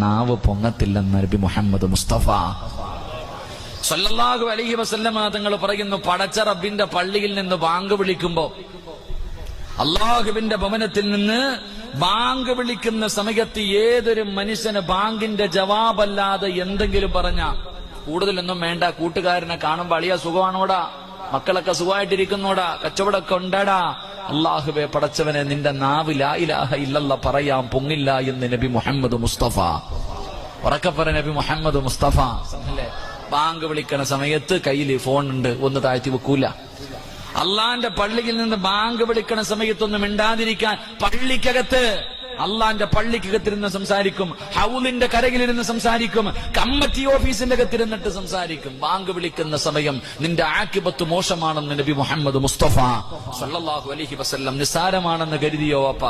നാവ് പൊങ്ങത്തില്ലെന്ന് നബി മുഹമ്മദ് മുസ്തഫ സല്ലല്ലാഹു അലൈഹി വസല്ലമ തങ്ങൾ പറയുന്നു, പടച്ച റബ്ബിന്റെ പള്ളിയിൽ നിന്ന് ബാങ്ക് വിളിക്കുമ്പോ, അള്ളാഹുവിന്റെ ഭവനത്തിൽ നിന്ന് ബാങ്ക് വിളിക്കുന്ന സമയത്ത് ഏതൊരു മനുഷ്യന് ബാങ്കിന്റെ ജവാബല്ലാതെ എന്തെങ്കിലും പറഞ്ഞ, കൂടുതലൊന്നും വേണ്ട, കൂട്ടുകാരനെ കാണുമ്പോ അളിയ സുഖമാണോടാ, മക്കളൊക്കെ സുഖമായിട്ടിരിക്കുന്നോടാ, കച്ചവടമൊക്കെ ഉണ്ടാടാ, അള്ളാഹുവെ പടച്ചവനെ നിന്റെ നാവ് ലാ ഇലാഹ ഇല്ലല്ലാഹ് പറയാൻ പൊങ്ങില്ല എന്ന് നബി മുഹമ്മദ് മുസ്തഫ. ഉറക്കപ്പറ നബി മുഹമ്മദ് മുസ്തഫ. ബാങ്ക് വിളിക്കണ സമയത്ത് കയ്യിൽ ഫോൺ ഉണ്ട്, ഒന്ന് താഴ്ത്തി വെക്കൂല. അള്ളാന്റെ പള്ളിയിൽ നിന്ന് ബാങ്ക് വിളിക്കണ സമയത്തൊന്നും മിണ്ടാതിരിക്കാൻ പള്ളിക്കകത്ത്, അള്ളാന്റെ പള്ളിക്കകത്തിരുന്ന് സംസാരിക്കും, ഹൗലിന്റെ കരകിലിരുന്ന് സംസാരിക്കും, കമ്മിറ്റി ഓഫീസിന്റെ അകത്തിരുന്നിട്ട് സംസാരിക്കും. ബാങ്ക് വിളിക്കുന്ന സമയം നിന്റെ ആക്കിബത്ത് മോശമാണെന്ന് നബി മുഹമ്മദ് മുസ്തഫ സല്ലല്ലാഹു അലൈഹി വസല്ലം. നിസ്സാരമാണെന്ന് കരുതിയോ അപ്പ?